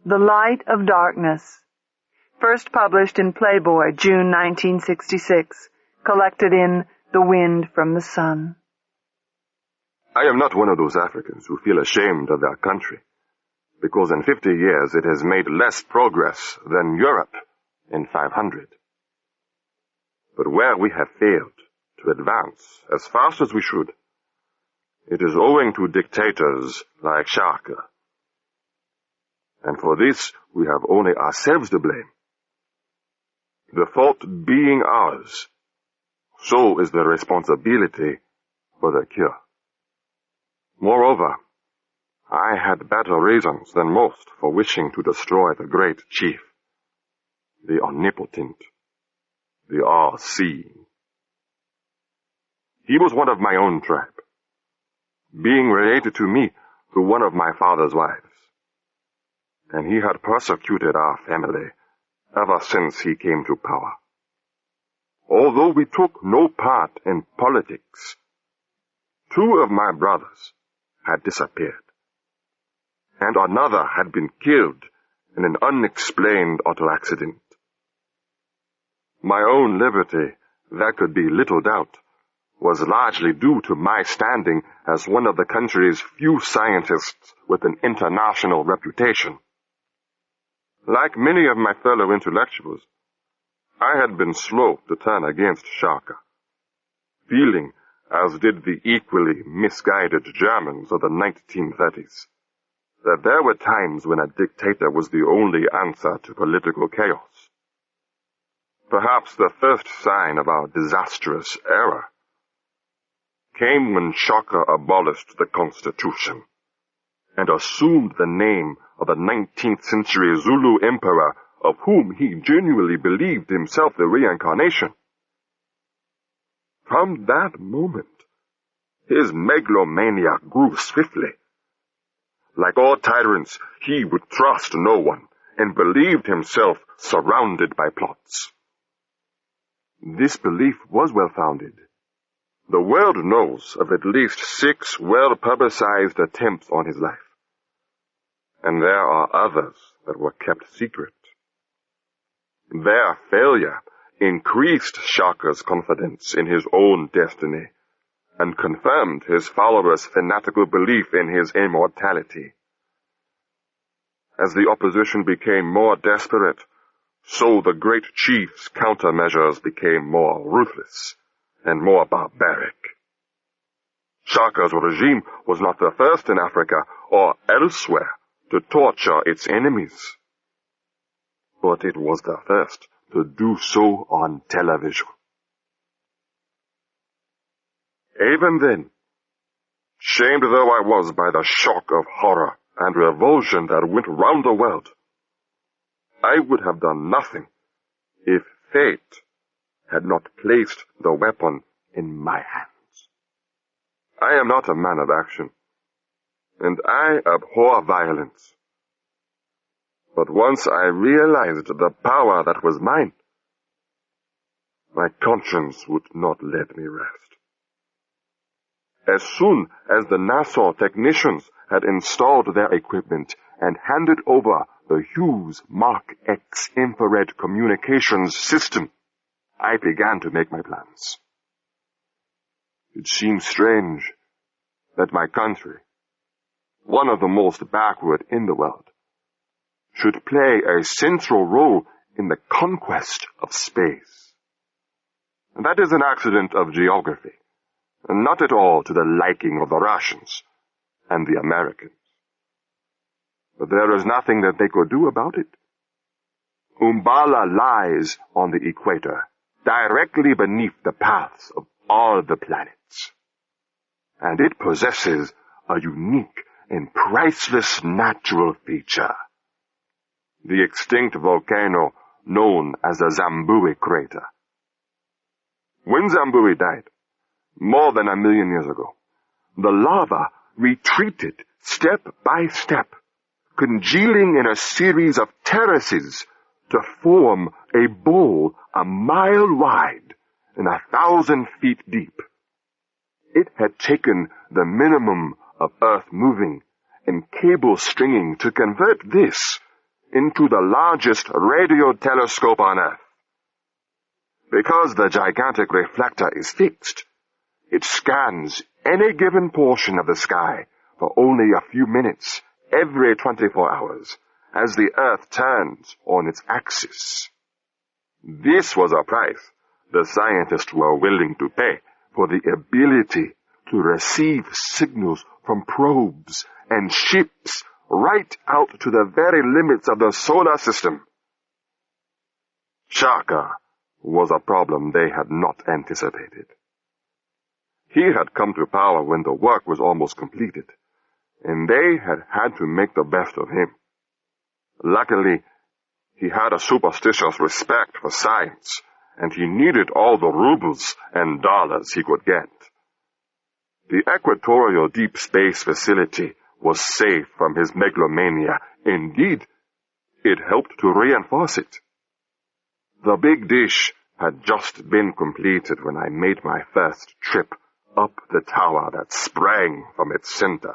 The Light of Darkness. First published in Playboy, June 1966. Collected in The Wind from the Sun. I am not one of those Africans who feel ashamed of their country, because in 50 years it has made less progress than Europe in 500. But where we have failed to advance as fast as we should, it is owing to dictators like Chaka. And for this, we have only ourselves to blame. The fault being ours, so is the responsibility for the cure. Moreover, I had better reasons than most for wishing to destroy the great chief, the omnipotent, the all-seeing. He was one of my own tribe, being related to me through one of my father's wives, and he had persecuted our family ever since he came to power. Although we took no part in politics, 2 of my brothers had disappeared, and another had been killed in an unexplained auto accident. My own liberty, there could be little doubt, was largely due to my standing as one of the country's few scientists with an international reputation. Like many of my fellow intellectuals, I had been slow to turn against Chaka, feeling, as did the equally misguided Germans of the 1930s, that there were times when a dictator was the only answer to political chaos. Perhaps the first sign of our disastrous era came when Chaka abolished the Constitution and assumed the name of the 19th century Zulu emperor of whom he genuinely believed himself the reincarnation. From that moment, his megalomania grew swiftly. Like all tyrants, he would trust no one and believed himself surrounded by plots. This belief was well-founded. The world knows of at least 6 well-publicized attempts on his life, and there are others that were kept secret. Their failure increased Chaka's confidence in his own destiny and confirmed his followers' fanatical belief in his immortality. As the opposition became more desperate, so the great chief's countermeasures became more ruthless and more barbaric. Chaka's regime was not the first in Africa or elsewhere to torture its enemies, but it was the first to do so on television. Even then, shamed though I was by the shock of horror and revulsion that went round the world, I would have done nothing if fate had not placed the weapon in my hands. I am not a man of action, and I abhor violence. But once I realized the power that was mine, my conscience would not let me rest. As soon as the Nassau technicians had installed their equipment and handed over the Hughes Mark X infrared communications system, I began to make my plans. It seemed strange that my country, one of the most backward in the world, should play a central role in the conquest of space. And that is an accident of geography, and not at all to the liking of the Russians and the Americans. But there is nothing that they could do about it. Umbala lies on the equator, directly beneath the paths of all the planets. And it possesses a unique and priceless natural feature, the extinct volcano known as the Zambui crater. When Zambui died, more than 1 million years ago, the lava retreated step by step, congealing in a series of terraces to form a bowl 1 mile wide and 1,000 feet deep. It had taken the minimum of earth moving and cable stringing to convert this into the largest radio telescope on Earth. Because the gigantic reflector is fixed, it scans any given portion of the sky for only a few minutes every 24 hours as the Earth turns on its axis. This was a price the scientists were willing to pay for the ability to receive signals from probes and ships right out to the very limits of the solar system. Chaka was a problem they had not anticipated. He had come to power when the work was almost completed, and they had had to make the best of him. Luckily, he had a superstitious respect for science, and he needed all the rubles and dollars he could get. The Equatorial Deep Space Facility was safe from his megalomania. Indeed, it helped to reinforce it. The big dish had just been completed when I made my first trip up the tower that sprang from its center.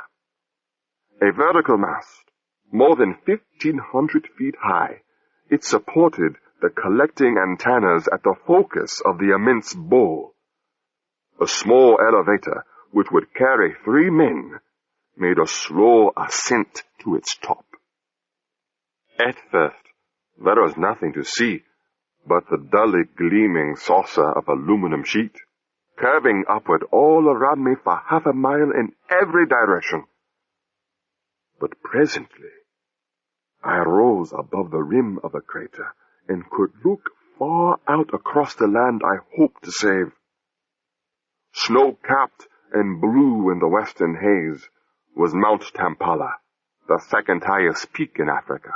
A vertical mast, more than 1,500 feet high, it supported the collecting antennas at the focus of the immense bowl. A small elevator, which would carry 3 men, made a slow ascent to its top. At first, there was nothing to see but the dully gleaming saucer of aluminum sheet, curving upward all around me for half a mile in every direction. But presently, I rose above the rim of the crater and could look far out across the land I hoped to save. Snow-capped and blue in the western haze was Mount Tampala, the second highest peak in Africa,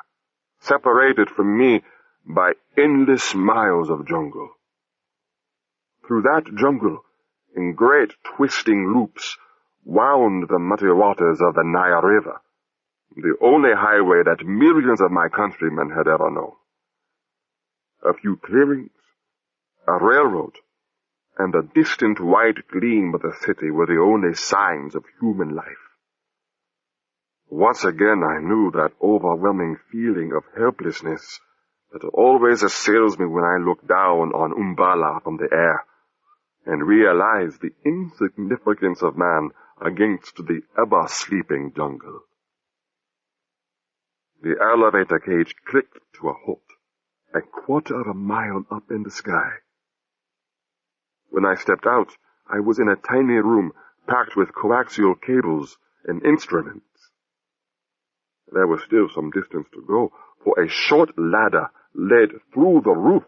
separated from me by endless miles of jungle. Through that jungle, in great twisting loops, wound the muddy waters of the Nile River, the only highway that millions of my countrymen had ever known. A few clearings, a railroad, and the distant white gleam of the city were the only signs of human life. Once again I knew that overwhelming feeling of helplessness that always assails me when I look down on Umbala from the air and realize the insignificance of man against the ever-sleeping jungle. The elevator cage clicked to a halt, a quarter of a mile up in the sky. When I stepped out, I was in a tiny room packed with coaxial cables and instruments. There was still some distance to go, for a short ladder led through the roof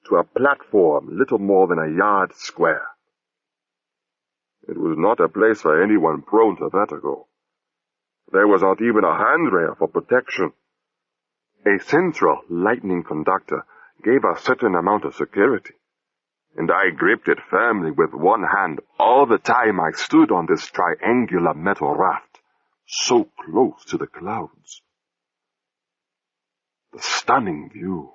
to a platform little more than a yard square. It was not a place for anyone prone to vertigo. There was not even a handrail for protection. A central lightning conductor gave a certain amount of security, and I gripped it firmly with one hand all the time I stood on this triangular metal raft, so close to the clouds. The stunning view,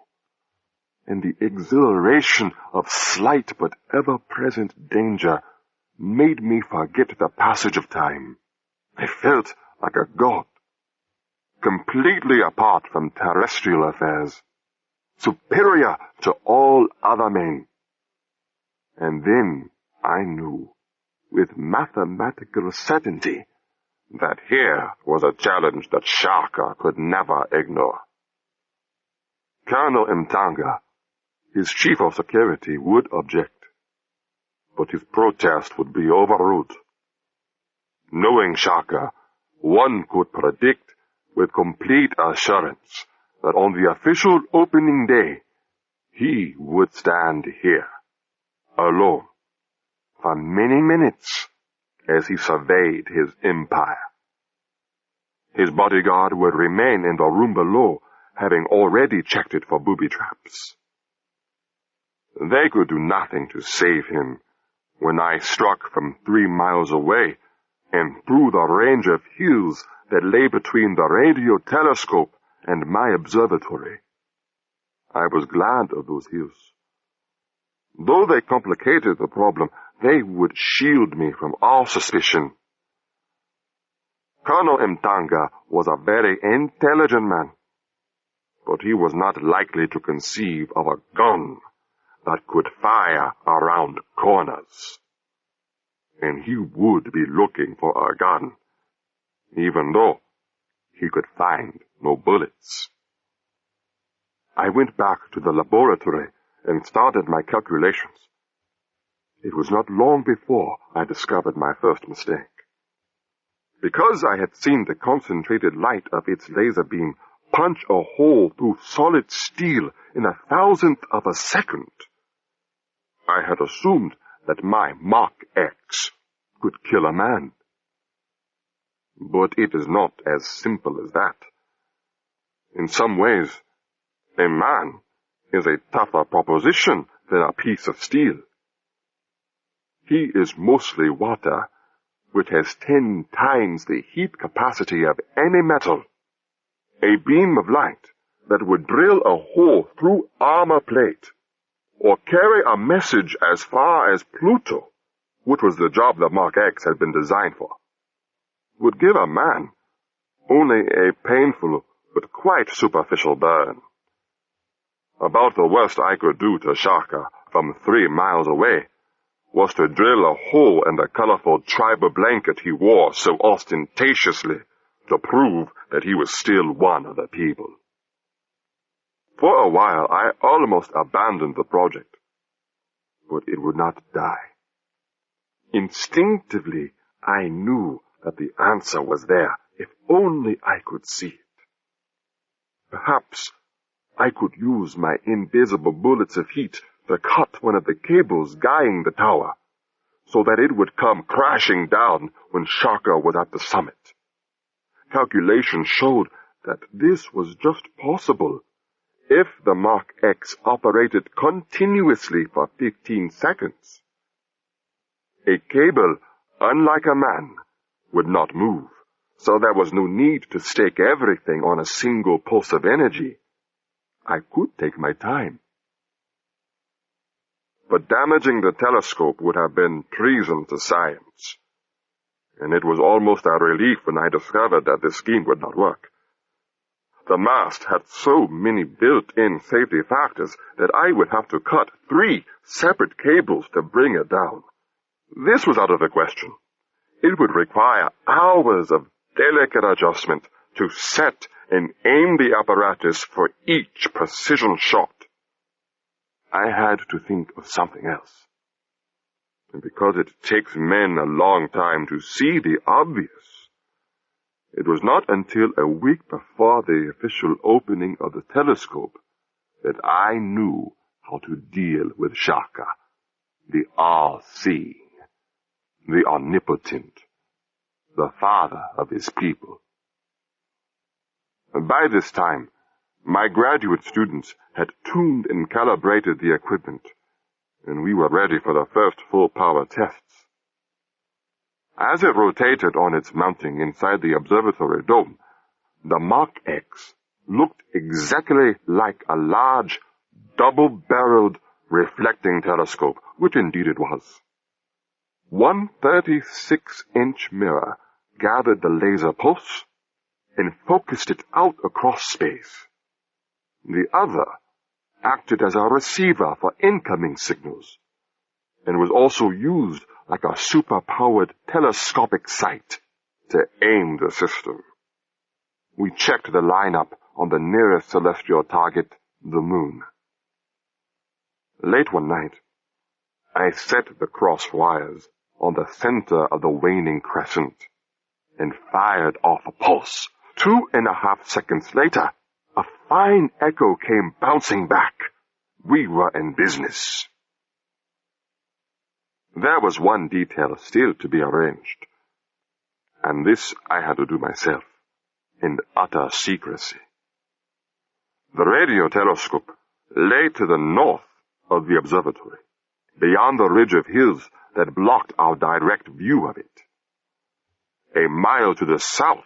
and the exhilaration of slight but ever-present danger made me forget the passage of time. I felt like a god, completely apart from terrestrial affairs, superior to all other men. And then I knew, with mathematical certainty, that here was a challenge that Chaka could never ignore. Colonel Mtanga, his chief of security, would object, but his protest would be overruled. Knowing Chaka, one could predict with complete assurance that on the official opening day, he would stand here, alone, for many minutes as he surveyed his empire. His bodyguard would remain in the room below, having already checked it for booby traps. They could do nothing to save him when I struck from 3 miles away and through the range of hills that lay between the radio telescope and my observatory. I was glad of those hills. Though they complicated the problem, they would shield me from all suspicion. Colonel Mtanga was a very intelligent man. but he was not likely to conceive of a gun that could fire around corners. And he would be looking for a gun, even though he could find no bullets. I went back to the laboratory and started my calculations. It was not long before I discovered my first mistake. Because I had seen the concentrated light of its laser beam punch a hole through solid steel in 1,000th of a second, I had assumed that my Mach X could kill a man. But it is not as simple as that. In some ways, a man is a tougher proposition than a piece of steel. He is mostly water, which has 10 times the heat capacity of any metal. A beam of light that would drill a hole through armor plate, or carry a message as far as Pluto, which was the job the Mach X had been designed for, would give a man only a painful but quite superficial burn. About the worst I could do to Chaka from 3 miles away was to drill a hole in the colorful tribal blanket he wore so ostentatiously to prove that he was still one of the people. For a while I almost abandoned the project, but it would not die. Instinctively I knew that the answer was there, if only I could see it. Perhaps I could use my invisible bullets of heat to cut one of the cables guying the tower, so that it would come crashing down when Chaka was at the summit. Calculations showed that this was just possible if the Mach X operated continuously for 15 seconds. A cable, unlike a man, would not move, so there was no need to stake everything on a single pulse of energy. I could take my time. But damaging the telescope would have been treason to science, and it was almost a relief when I discovered that this scheme would not work. The mast had so many built-in safety factors that I would have to cut 3 separate cables to bring it down. This was out of the question. It would require hours of delicate adjustment to set and aim the apparatus for each precision shot. I had to think of something else. And because it takes men a long time to see the obvious, it was not until a week before the official opening of the telescope that I knew how to deal with Chaka, the All-Seeing, the Omnipotent, the father of his people. By this time, my graduate students had tuned and calibrated the equipment, and we were ready for the first full-power tests. As it rotated on its mounting inside the observatory dome, the Mach X looked exactly like a large, double-barreled reflecting telescope, which indeed it was. One 36-inch mirror gathered the laser pulse and focused it out across space. The other acted as a receiver for incoming signals, and was also used like a super-powered telescopic sight to aim the system. We checked the lineup on the nearest celestial target, the moon. Late one night, I set the cross wires on the center of the waning crescent and fired off a pulse. 2.5 seconds later, a fine echo came bouncing back. We were in business. There was one detail still to be arranged, and this I had to do myself, in utter secrecy. The radio telescope lay to the north of the observatory, beyond the ridge of hills that blocked our direct view of it. A mile to the south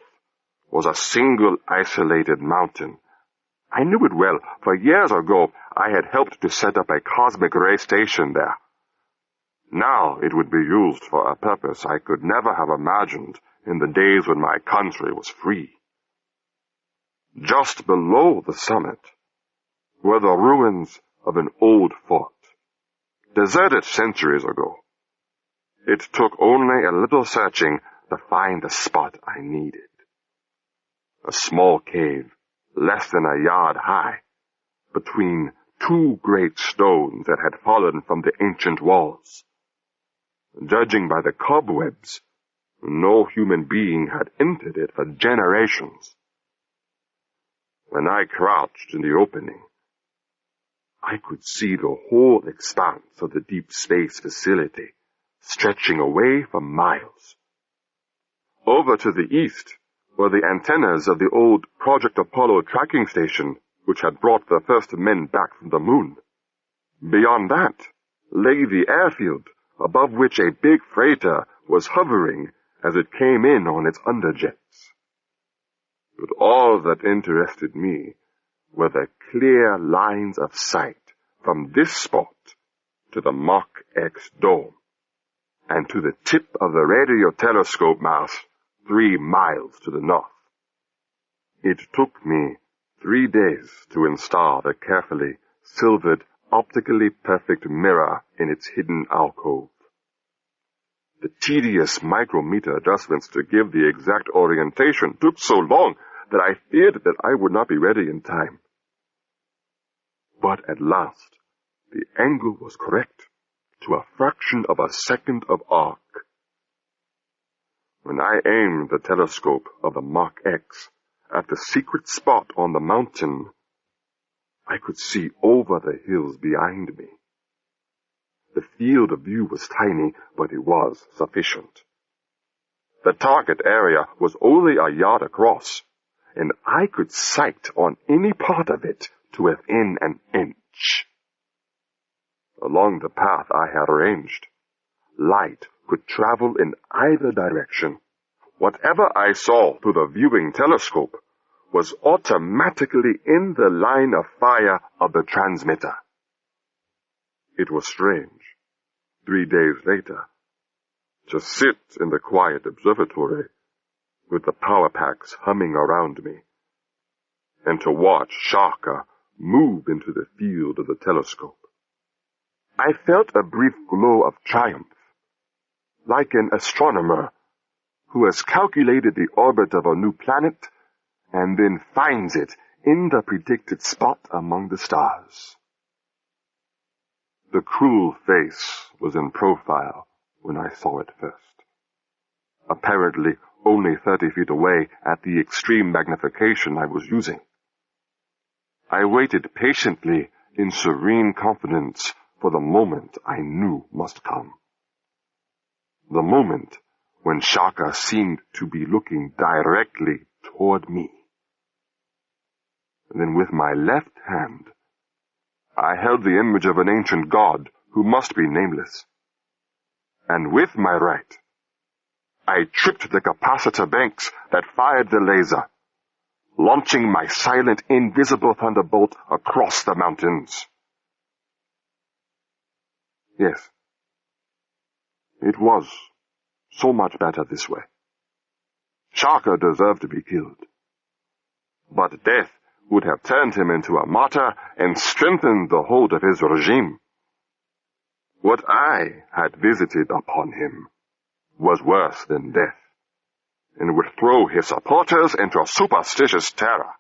was a single isolated mountain. I knew it well, for years ago I had helped to set up a cosmic ray station there. Now it would be used for a purpose I could never have imagined in the days when my country was free. Just below the summit were the ruins of an old fort, deserted centuries ago. It took only a little searching to find the spot I needed. A small cave, less than a yard high, between two great stones that had fallen from the ancient walls. Judging by the cobwebs, no human being had entered it for generations. When I crouched in the opening, I could see the whole expanse of the deep space facility, stretching away for miles. Over to the east were the antennas of the old Project Apollo tracking station, which had brought the first men back from the moon. Beyond that lay the airfield, above which a big freighter was hovering as it came in on its underjets. But all that interested me were the clear lines of sight from this spot to the Mach X dome, and to the tip of the radio telescope mast 3 miles to the north. It took me 3 days to install the carefully silvered, optically perfect mirror in its hidden alcove. The tedious micrometer adjustments to give the exact orientation took so long that I feared that I would not be ready in time. But at last, the angle was correct, to a fraction of a second of arc. When I aimed the telescope of the Mach X at the secret spot on the mountain, I could see over the hills behind me. The field of view was tiny, but it was sufficient. The target area was only a yard across, and I could sight on any part of it to within an inch. Along the path I had arranged, light could travel in either direction. Whatever I saw through the viewing telescope was automatically in the line of fire of the transmitter. It was strange, 3 days later, to sit in the quiet observatory with the power packs humming around me, and to watch Chaka move into the field of the telescope. I felt a brief glow of triumph, like an astronomer who has calculated the orbit of a new planet and then finds it in the predicted spot among the stars. The cruel face was in profile when I saw it first, apparently only 30 feet away at the extreme magnification I was using. I waited patiently in serene confidence for the moment I knew must come. The moment when Chaka seemed to be looking directly toward me. Then with my left hand, I held the image of an ancient god who must be nameless. And with my right, I tripped the capacitor banks that fired the laser, launching my silent, invisible thunderbolt across the mountains. Yes, it was so much better this way. Chaka deserved to be killed, but death would have turned him into a martyr and strengthened the hold of his regime. What I had visited upon him was worse than death, and would throw his supporters into a superstitious terror.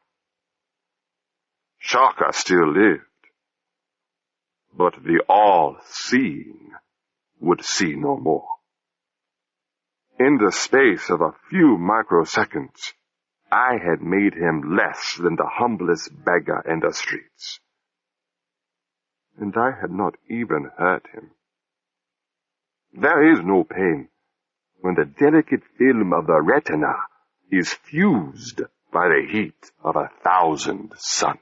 Chaka still lived, but the All-Seeing would see no more. In the space of a few microseconds, I had made him less than the humblest beggar in the streets. And I had not even hurt him. There is no pain when the delicate film of the retina is fused by the heat of 1,000 suns.